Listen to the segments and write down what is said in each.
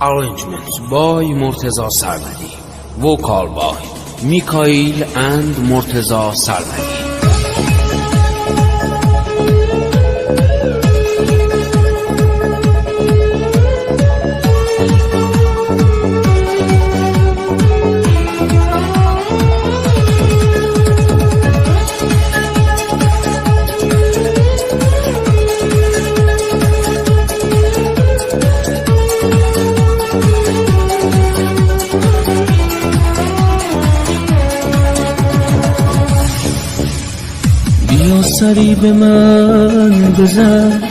Arrangement by Murteza Sarvadi. Vocal by Mikhail and Murteza Sarvadi. بیا سری به من بزن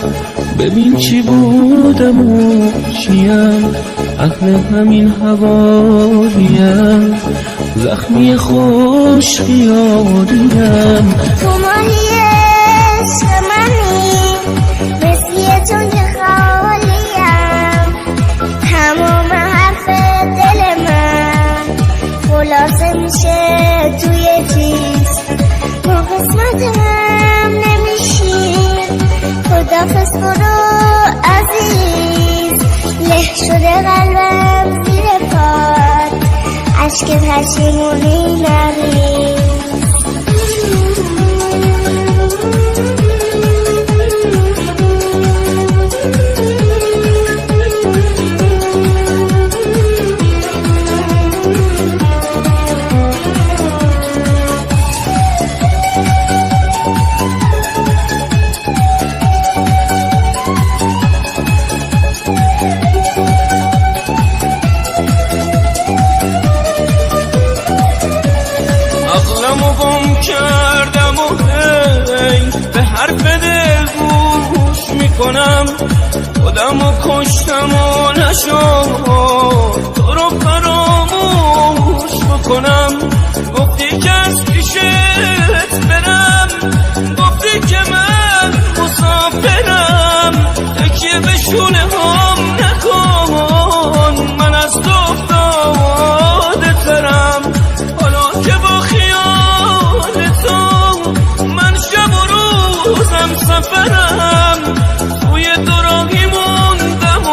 ببین چی بودم و چیم، اهل همین حوالیم، زخمی خوش خیالیم. تو ماهی عشق منی، مثل تو که خالیم، تمام حرف دل من خلاصه میشه توی چیز. ما قسمت هم نمیشیم، خدافظ برو عزیز. له شده قلبم زیر پات، عشق پشیمونی نریز. عقلمو گم کردم و هی به حرف دل گوش میکنم، خودمو کشتم و نشد تو رو فراموش بکنم. گفتی که از پیشت برم، گفتی که من مسافرم، تکیه به شونه هم نکن، من از تو افتاده ترم. حالا که با خیال تو من شب و روزم سفرم، توی دو راهی موندم و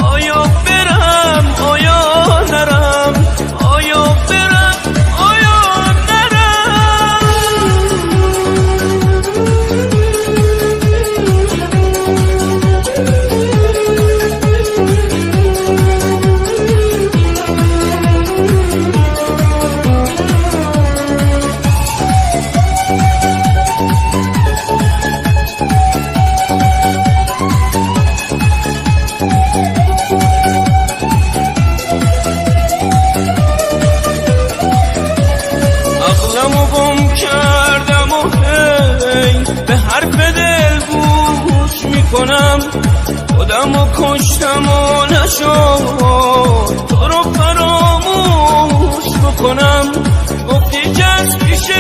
آیا برم آیا نرم، آیا برم آیا نرم. عقلمو گم کردم و هی به حرف دل گوش میکنم، خودمو کشتم و نشد تو رو فراموش بکنم. گفتی که از پیشت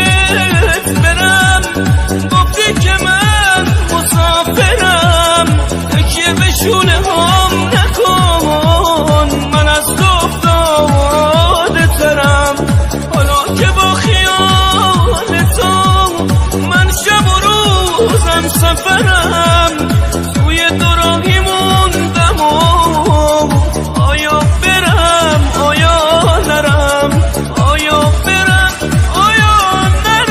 برم، گفتی که من مسافرم، تکیه به شونه هم نکن، من از تو افتاده ترم. حالا که با خیال تو من شب و روزم سفرم، توی دو راهی موندم و آیا برم آیا نرم، آیا برم آیا نرم.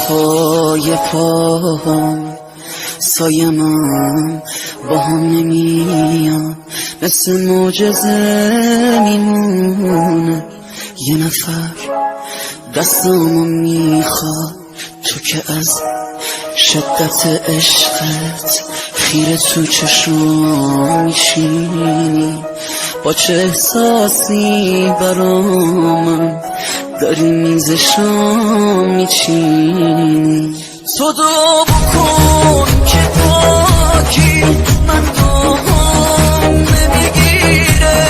پای پاهم سایمم با هم نمیان، مثل معجزه میمونه. یه نفر دستامو میخواد، تو که از شدت عشقت خیره تو چشم میشینی، با چه احساسی برا من داری میز شام میچینی. تو دعا بکن که پاکی من دعام نمیگیره،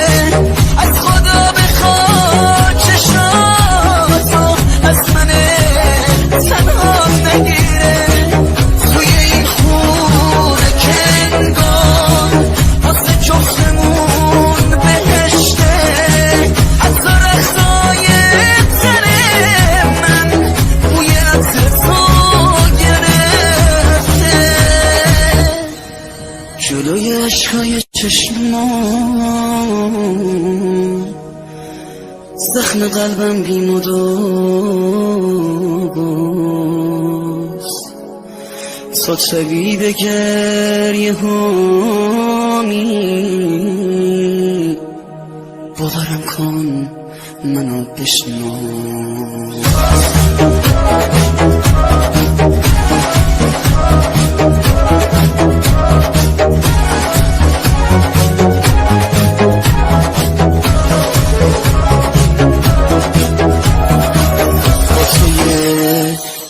از خدا بخواد چشاتو از من تنها نگیره. توی این خونه که انگار واسه جفتمون بهشته، از درختای تن من بوی عطر تو گرفته. جلوی عشقای چشمام زخم قلبم بیمداست، تو طبیب گریه هامی، باورم کن منو بشنو.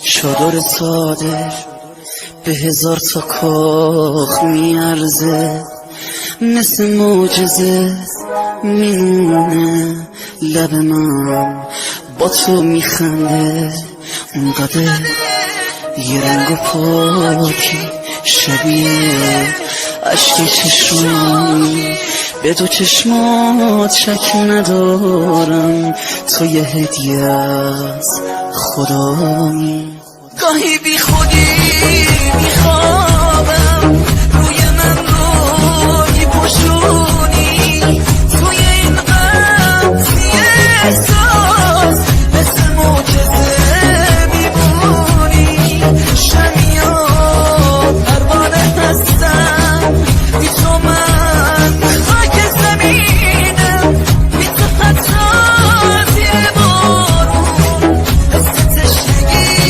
چادر ساده به 1000 تا کاخ میارزه، مثل معجزه میمونه لب من با تو میخنده. اونقدر یه رنگ و پاکی شبیه عشق چشمانی، به دو چشمات شک ندارم تو یه هدیه از خدایی. گاهی بی خودی میخوابم روی من روی پشونی، توی این قبضی احساس مثل معجزه میمونی. شمیات پروانه هستم بی تو، من خاک زمینم بی تو، حتی زیر بارون حس تشنگی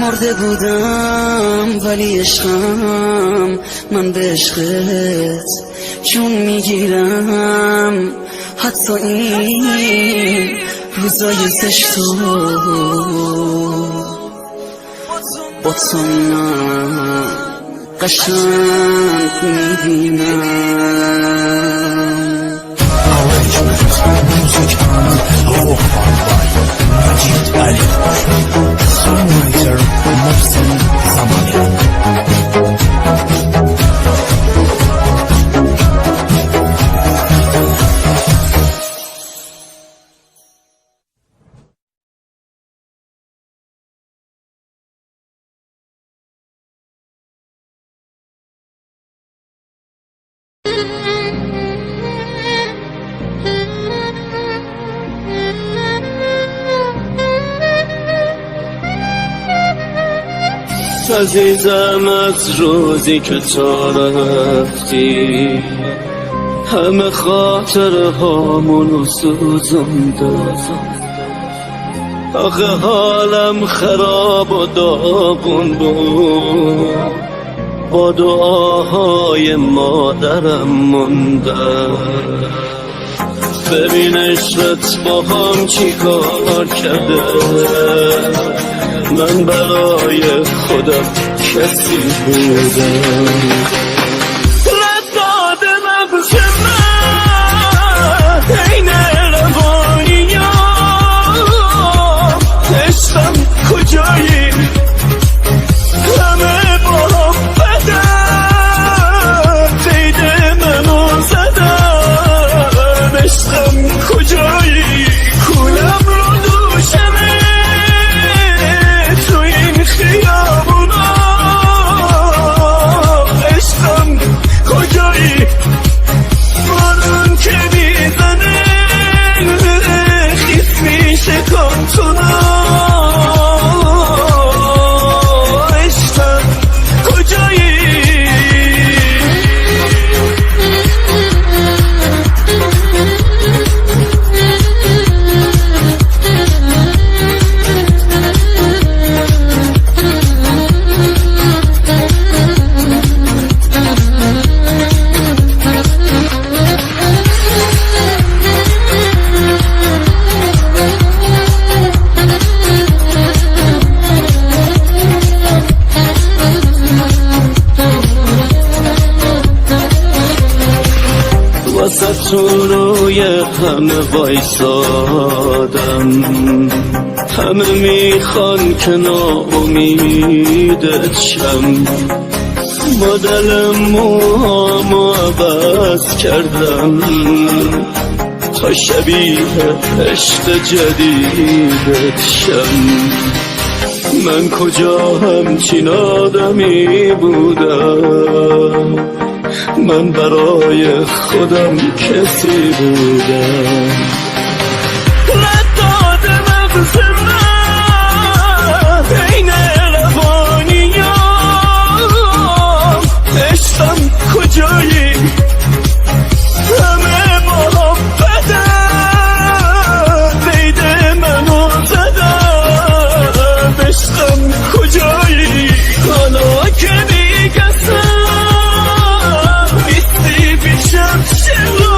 مرده بودم ولی عشقم، من به عشقت جون میگیرم. حتی این روزای زشتو با تو من قشنگ میبینم. عزیزم از روزی که تو رفتی، همه خاطر هامونو سوزنده. آخه حالم خراب و داغون بود، با دعاهای مادرم مونده. ببین عشقت با هم چی کار کرده، من برای خودم کسی بودم. رد داده نبز من این روانی ها، عشقم کجایی همه با هم بدن، قید منو زدن. عشقم کجایی کولم رو دوشمه تو این خیابونا. عشقم باهاتون روی همه وایسادم، همه میخوان که ناامیدت شم، با دل موهامو عوض کردم تا شبیه عشق جدیدت شم. من کجا همچین آدمی بودم، من برای خودم کسی بودم. رداد مغز من این روانیام، عشقم کجایی همه محبتم قید منو زدم، عشقم کجایی حالا که میگسم نیستی پیشم شروع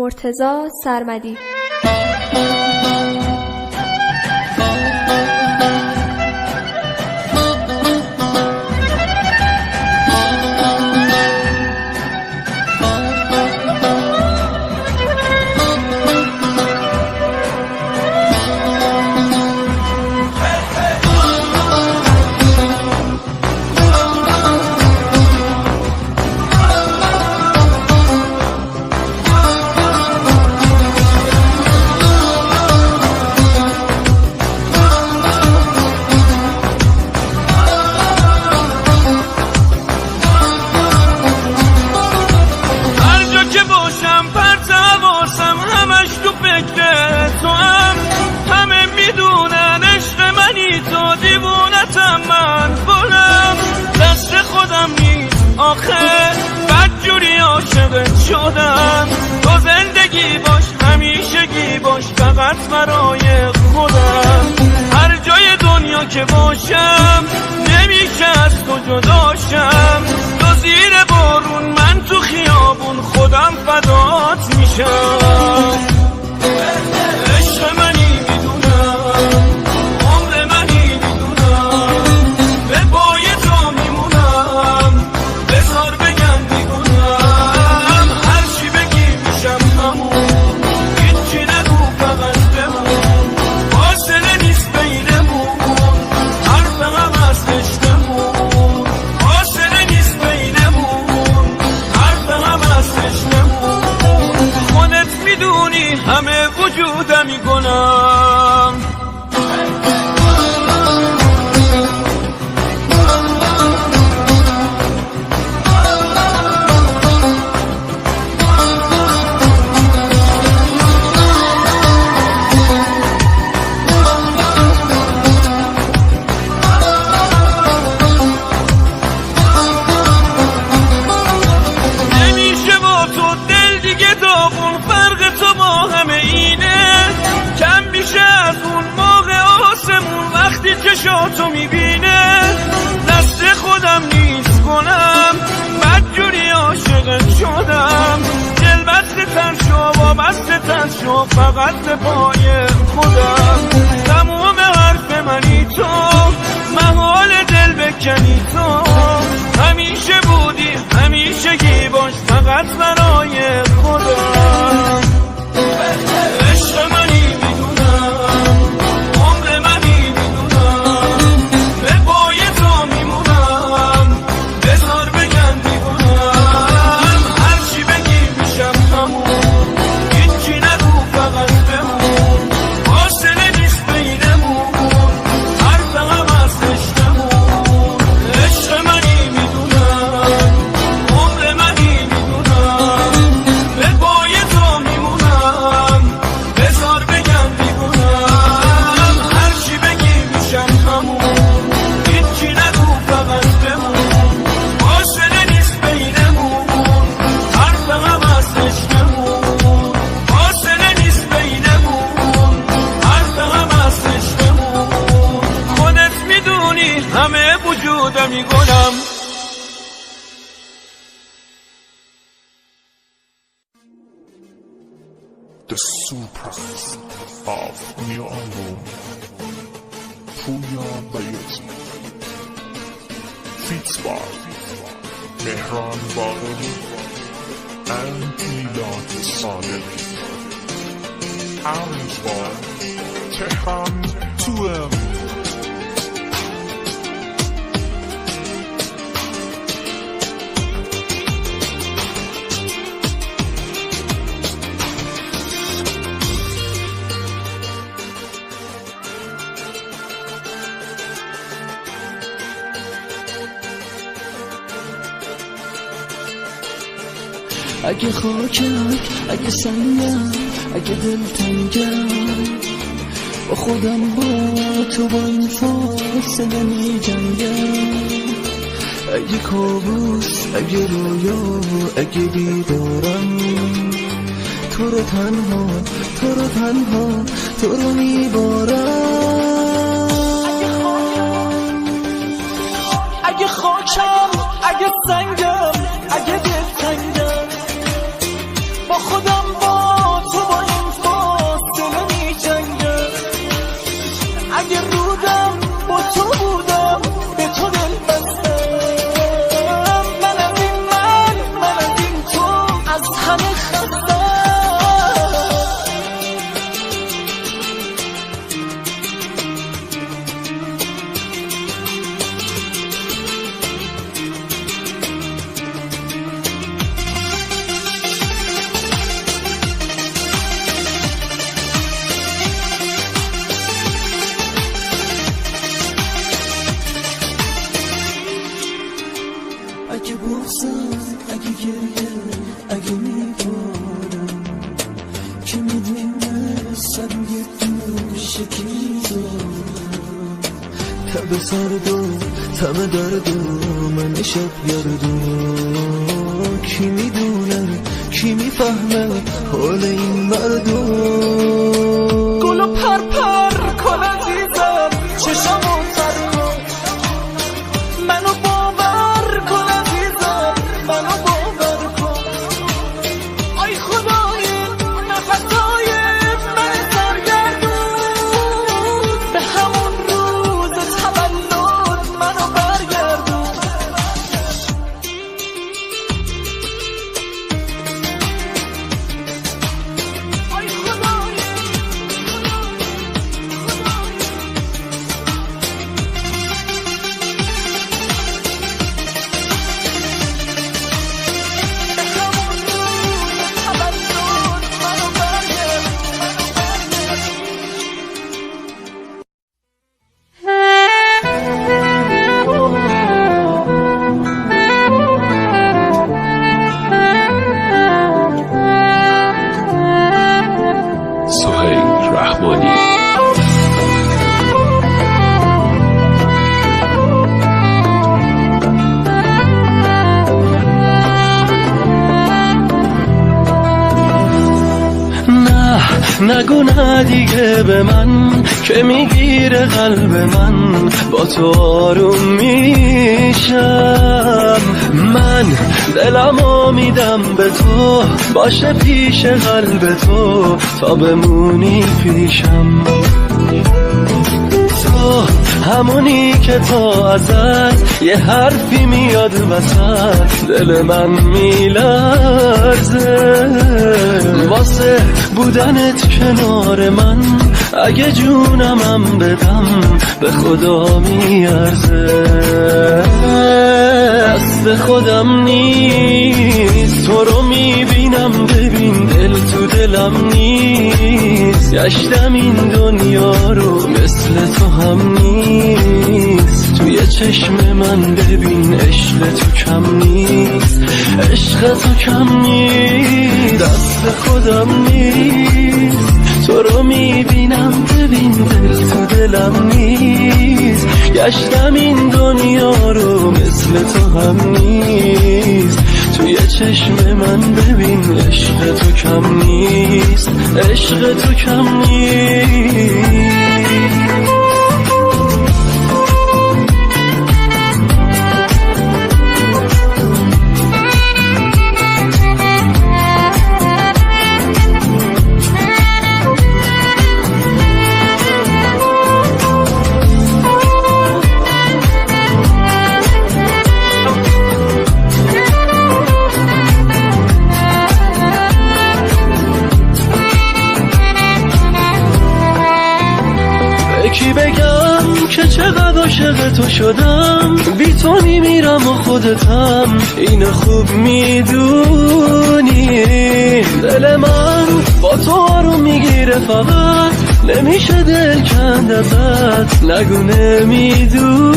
مرتضی سرمدی. شدم تو زندگی باش همیشگی باش فقط برای خودم. هر جای دنیا که باشم نمیشه از تو جداشم. تو زیر بارون من تو خیابون خودم فدات میشم. عشق منی میدونم عمر منی میدونم به پای تو میمونم بذار بگم میگونم هر چی بگی میشم همون هیچی نگو فقط بمون فاصله نیست بینمون حرف هم از عشقمون فاصله نیست بینمون حرف هم از عشقمون. خودت میدونی همه وجودم میکنم. نمیشه با تو دل دیگه داغون فرق تو با همه اینه کم بیشه از اون موقع آسمون وقتی چشاتو میبینه. دست خودم نیست کنم بدجوری عاشقت شدم. دل بسته تر شو وابسته تر شو فقط به پای خودم. تموم حرف منی تو محال دل بکنی تو همیشه بودی همیشگی باش فقط برای خودم. عشق منی میدونم عمر منی میدونم به پای تو میمونم بذار بگم میگونم هر چی بگی میشم همون هیچی نگو فقط بمون فاصله نیست بینمون حرف هم از عشقمون. عشق منی میدونم عمر منی میدونم به پای تو میمونم بذار بگم میگونم هر چی بگی میشم همون هیچی نگو فقط بمون فاصله نیست بینمون حرف هم از عشقمون فاصله نیست بینمون حرف هم از عشقمون. خودت میدونی همه وجودم میگنم. The surprise of new album Puya Bayezi Feats by Mehran Bagheri and Milad Sadeghi. Arranged by Tehran 2M. اگه خاکم اگه سنگم اگه دلتنگم با خودم با تو با این فاصله می جنگم. اگه کابوس اگه رویا اگه بیدارم تو رو تنها تو رو تنها تو رو میبارم. اگه خاکم اگه سنگم اگه دلتنگم با خودم با اگه رودم با تو بودم به تو دل بستم. من از این تو از همه خستم. اگه بغزم، اگه گریه، اگه میبارم که میدونه سر روی دوش که میذارم تب سرد و تم درد و من شب گردو. کی میدونه کی میفهمه حال این مردو. گلو پر کن عزیزم چشمو تر کن. منو باور کن عزیزم منو باور کن. آی خدای نفسای من سرگردون به همون روز تولد منو برگردون. آی خدای سهیل رحمانی. نگو نه دیگه به من که میگیره قلب من با تو آروم میشم. من دلمو میدم به تو باشه پیش قلب تو تا بمونی پیشم. تو همونی که تو ازت یه حرفی میاد وسط دل من میلرزه. واسه بودنت کنار من اگه جونمم بدم به خدا میارزه. دست خودم نیست تو رو میبینم ببین دل تو دلم نیست. گشتم این دنیا رو مثل تو هم نیست. توی چشم من ببین عشق تو کم نیست. عشق تو کم نیست. دست خودم نیست تو رو میبینم ببین دل تو دلم نیست. گشتم این دنیا رو مثل تو هم نیست. توی چشم من ببین عشق تو کم نیست. عشق تو کم نیست. کی بگم که چقدر عاشق تو شدم. بی تو میمیرم و خودتم اینو خوب میدونی. دل من با تو آروم میگیره فقط نمیشه دل کند ازت نگو نمیدونی.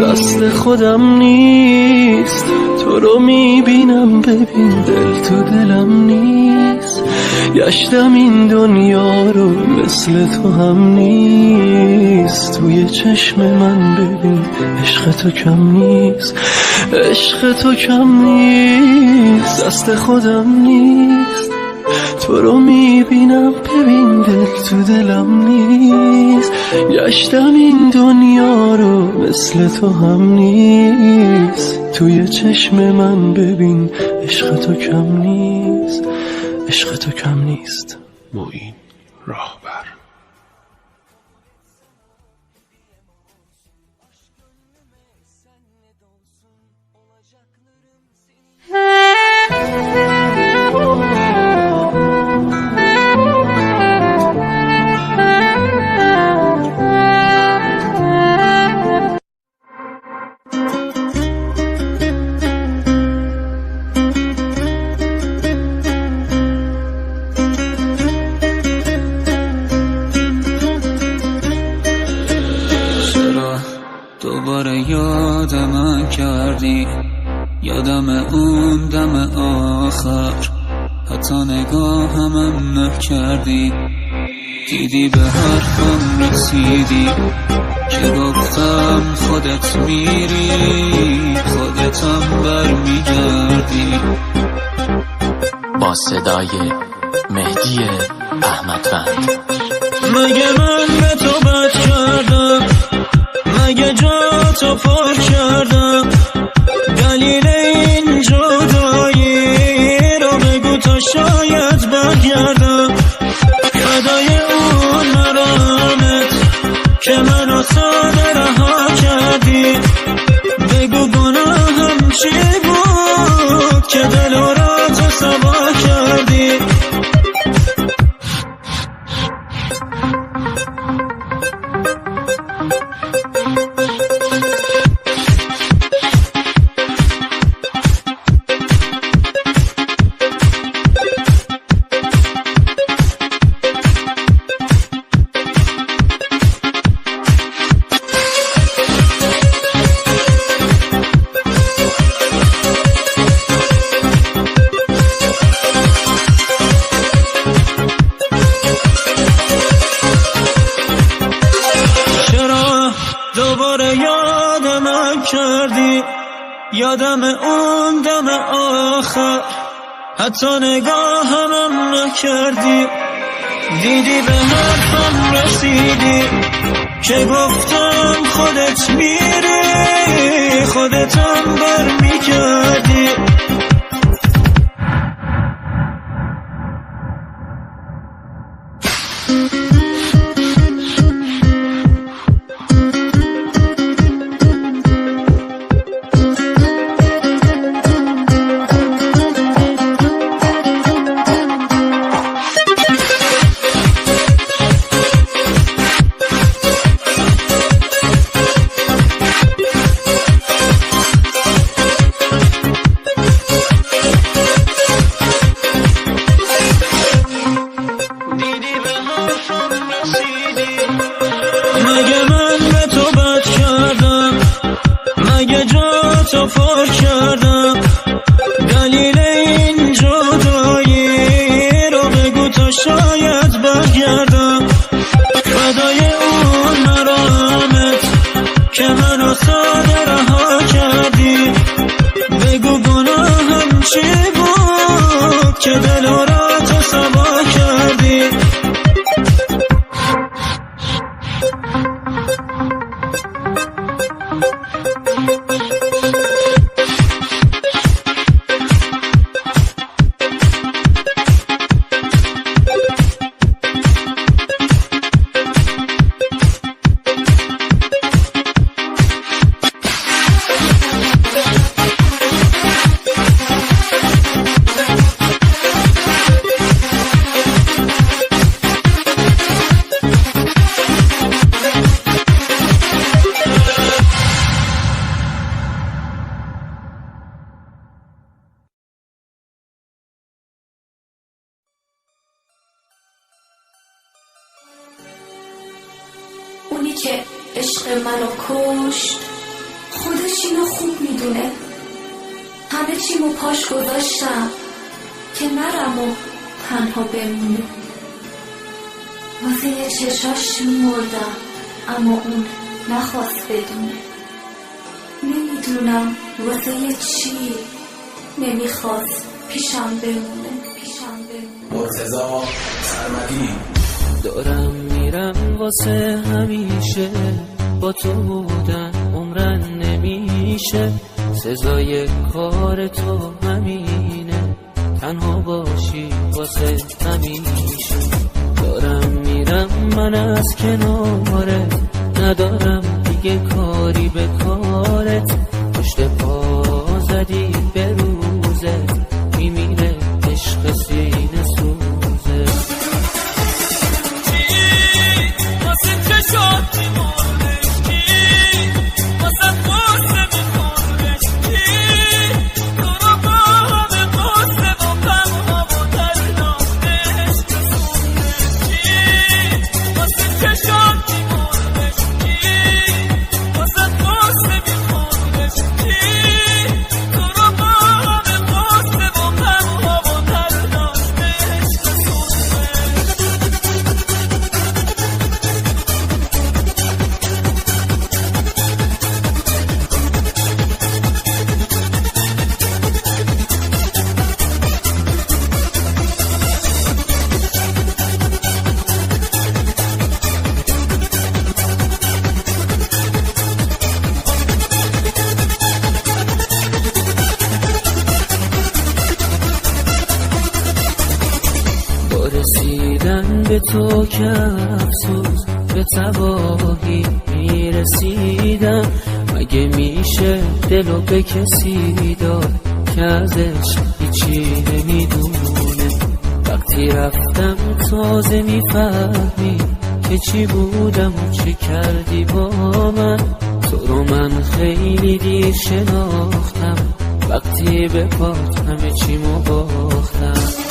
دست خودم نیست تو رو میبینم ببین دل تو دلم نیست. گشتم این دنیا رو مثل تو هم نیست. توی چشم من ببین عشق تو کم نیست. عشق تو کم نیست. دست خودم نیست تو رو میبینم ببین دل تو دلم نیست. گشتم این دنیا رو مثل تو هم نیست. توی چشم من ببین عشق تو کم نیست. عشق تو کم نیست. معین راهبر. دوباره یاد من کردی، یادم اون دم آخر حتی نگاهمم نکردی، دیدی به حرفم رسیدی که گفتم خودت میری خودتم برمیگردی. با صدای مهدی احمدوند. مگه من به تو بد کردم؟ مگه جا تو پر کردم؟ دلیل این جدایی رو بگو تا شاید برگردم. فدای اون مرامت که منو ساده رها کردی، بگو گناهم چی بود که دل را تو سوا کردی. دوباره یاد من کردی، یادم اون دم آخر حتی نگاهمم نکردی، دیدی به حرفم رسیدی که گفتم خودت میری خودتم برمیگردی. مگه من به تو بد کردم؟ مگه جا تو پر کردم؟ دلیل این جدایی رو بگو تا شاید برگردم. فدای اون مرامت که منو ساده رها کردی، بگو گناهم چی بود که دل را تو سوا کردی. اونی که عشق منو کشت خودش اینو خوب میدونه، همه چیمو پاش گذاشتم که نرم و تنها بمونه. واسه چشاش میمردم اما اون نخواست بدونه. نمیدونم واسه چی نمیخواست پیشم بمونه. مرتضی سرمدی. دارم میرم واسه همیشه، با تو بودن عمرن نمیشه، سزای کار تو همینه، تنها باشی واسه همیشه. دارم میرم من از کنارت، ندارم دیگه کاری به کارت، پشت پا زدی به روزت، میمیره عشق سینه سوزه. What's تو که افسوس به تباهی میرسیدم، مگه میشه دلو به کسی داد که ازش هیچی نمیدونه؟ وقتی رفتم تازه میفهمی که چی بودم و چی کردی با من. تو رو من خیلی دیر شناختم، وقتی به پات همه چیمو باختم.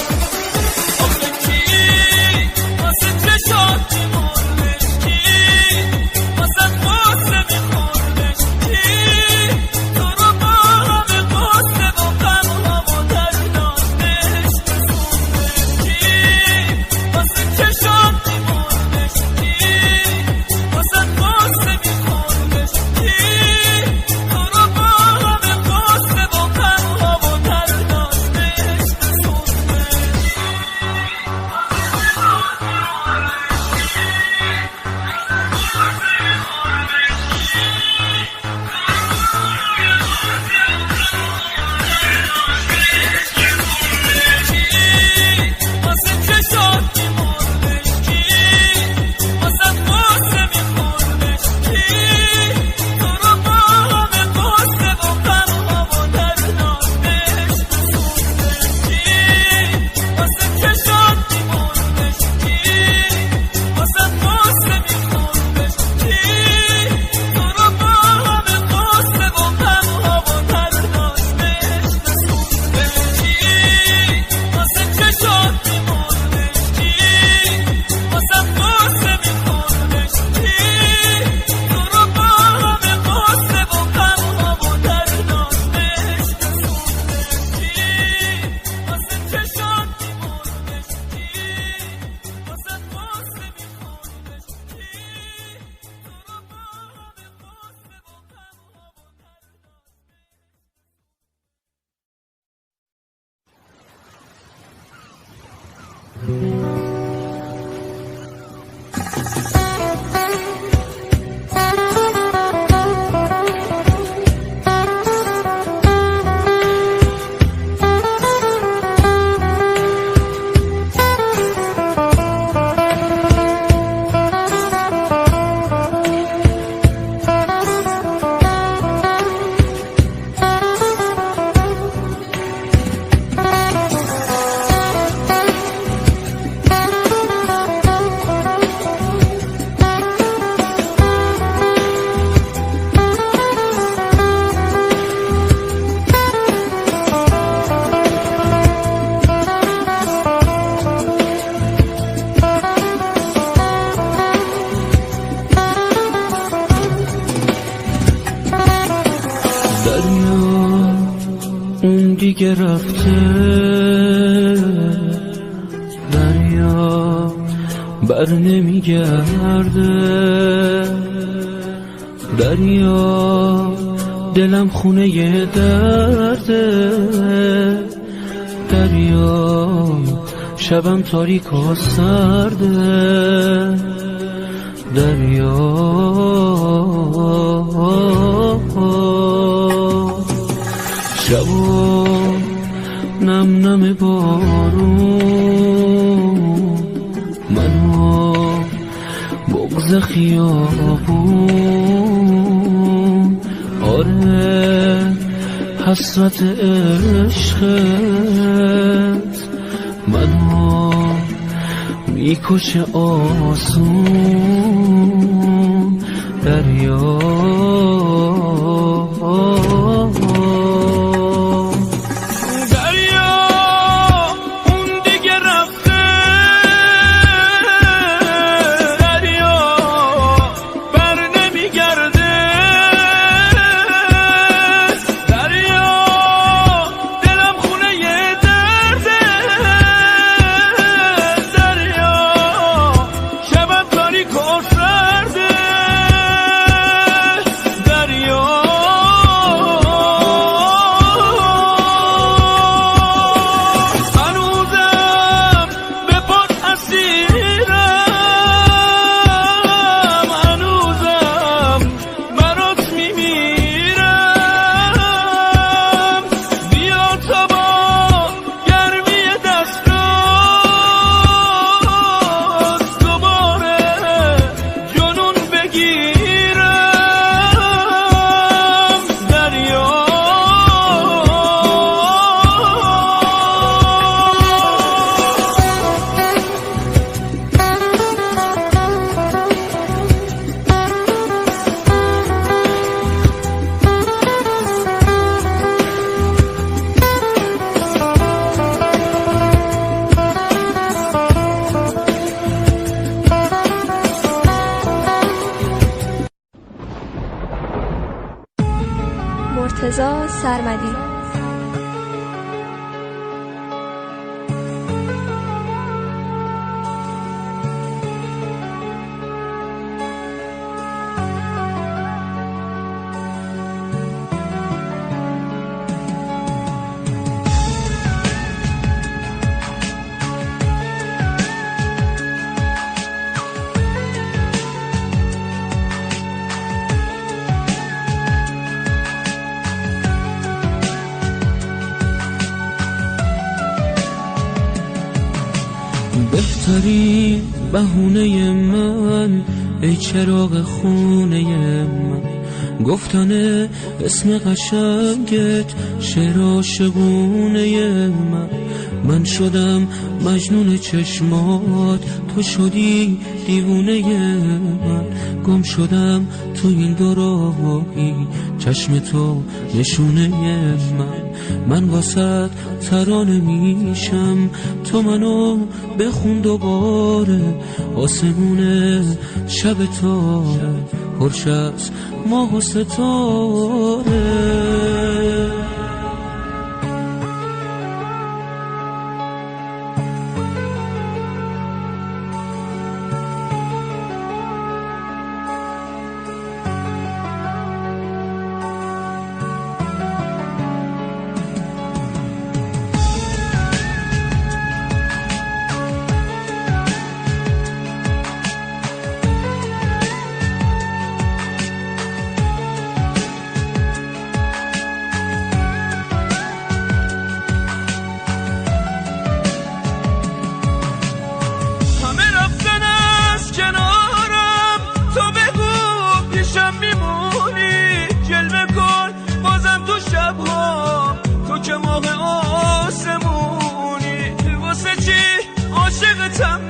دیگه رفته، دریا بر نمیگرده، دریا دلم خونه درده، دریا شبم تاریک و سرده، دریا شبا نم نم بارون، منو بغض خیابون، آره حسرت عشقت منو میکشه آسون، دریا بگیرم دریا. مرتضی سرمدی. بهترین بهونه من ای چراغ خونه من، گفتن اسم قشنگت شعر عاشقونه من شدم مجنون چشمات، تو شدی دیوونه من، گم شدم تو این دو راهی، چشم تو نشونه من واسط ترانه میشم، تو منو بخون دوباره، آسمون شب تاره پرش از ماه و ستاره.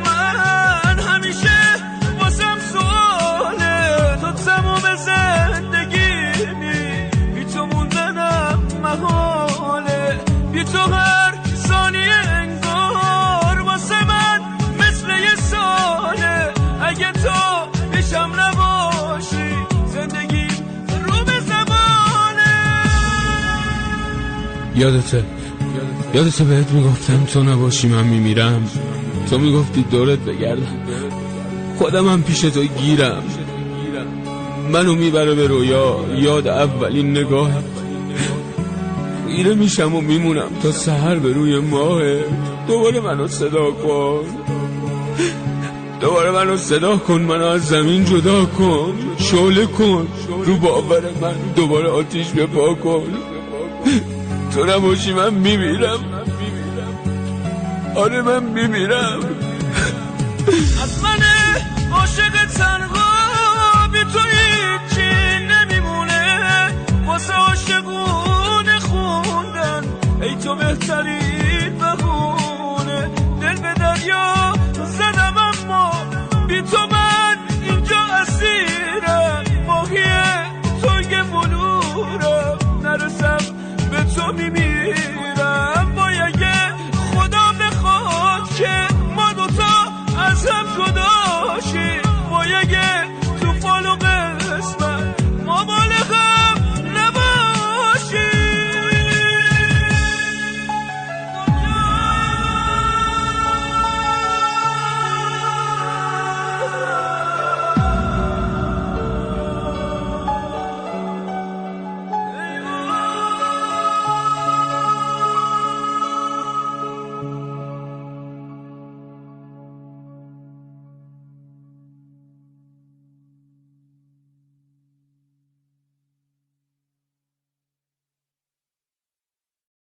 من همیشه واسم سواله، تو تمام زندگیمی، بی تو موندنم محاله، بی تو هر ثانیه انگار واسه من مثل یه ساله، اگه تو پیشم نباشی زندگی رو به زمانه. یادته بهت میگفتم تو نباشی من میمیرم، تو میگفتی دورت بگردم، خودم هم پیش تو گیرم، منو میبره به رویا یاد اولین نگاه، خیره میشم و میمونم تا سحر به روی ماه، دوباره منو صدا کن، منو از زمین جدا کن، شعله کن رو باور من، دوباره آتیش بپا کن، تو نباشی من میمیرم، آره من میمیرم. از من عاشق تنها